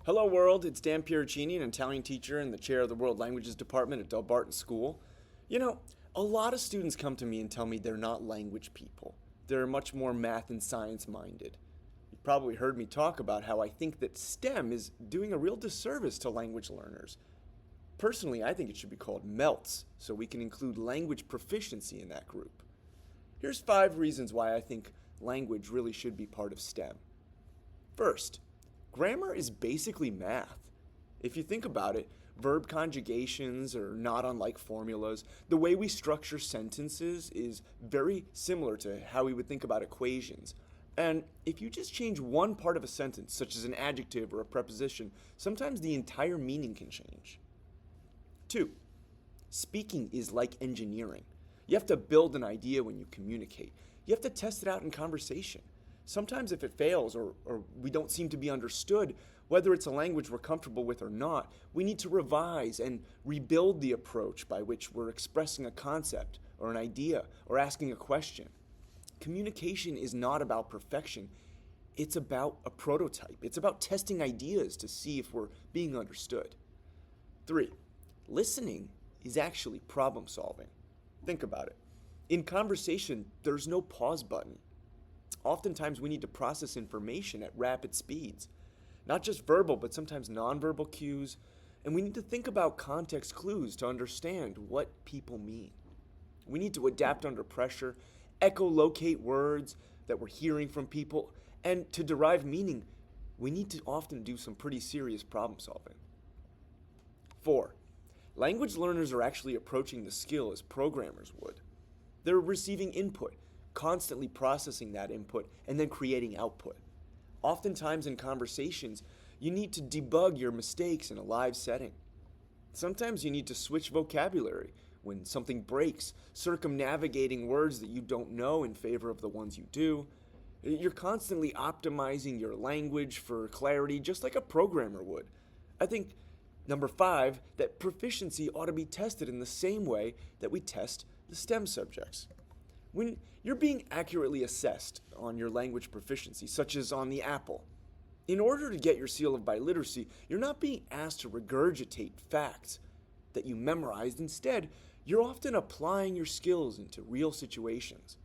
Hello world, it's Dan Piericini, an Italian teacher and the chair of the World Languages Department at Del Barton School. A lot of students come to me and tell me they're not language people. They're much more math and science minded. You've probably heard me talk about how I think that STEM is doing a real disservice to language learners. Personally, I think it should be called MELTS, so we can include language proficiency in that group. Here's 5 reasons why I think language really should be part of STEM. First, grammar is basically math. If you think about it, verb conjugations are not unlike formulas. The way we structure sentences is very similar to how we would think about equations. And if you just change one part of a sentence, such as an adjective or a preposition, sometimes the entire meaning can change. 2. Speaking is like engineering. You have to build an idea when you communicate. You have to test it out in conversation. Sometimes if it fails or we don't seem to be understood, whether it's a language we're comfortable with or not, we need to revise and rebuild the approach by which we're expressing a concept or an idea or asking a question. Communication is not about perfection. It's about a prototype. It's about testing ideas to see if we're being understood. 3. Listening is actually problem solving. Think about it. In conversation, there's no pause button. Oftentimes we need to process information at rapid speeds, not just verbal, but sometimes nonverbal cues, and we need to think about context clues to understand what people mean. We need to adapt under pressure, echolocate words that we're hearing from people, and to derive meaning, we need to often do some pretty serious problem solving. 4. Language learners are actually approaching the skill as programmers would. They're receiving input, constantly processing that input, and then creating output. Oftentimes in conversations, you need to debug your mistakes in a live setting. Sometimes you need to switch vocabulary when something breaks, circumnavigating words that you don't know in favor of the ones you do. You're constantly optimizing your language for clarity, just like a programmer would. I think, number 5, that proficiency ought to be tested in the same way that we test the STEM subjects. When you're being accurately assessed on your language proficiency, such as on the Apple, in order to get your seal of biliteracy, you're not being asked to regurgitate facts that you memorized. Instead, you're often applying your skills into real situations.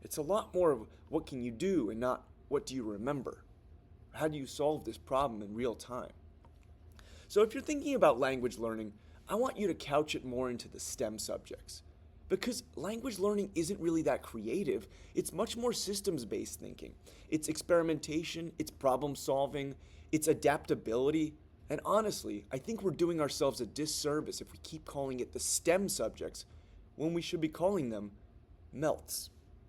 It's a lot more of what can you do and not what do you remember. How do you solve this problem in real time? So if you're thinking about language learning, I want you to couch it more into the STEM subjects. Because language learning isn't really that creative, it's much more systems-based thinking. It's experimentation, it's problem solving, it's adaptability, and honestly, I think we're doing ourselves a disservice if we keep calling it the STEM subjects when we should be calling them MELTS.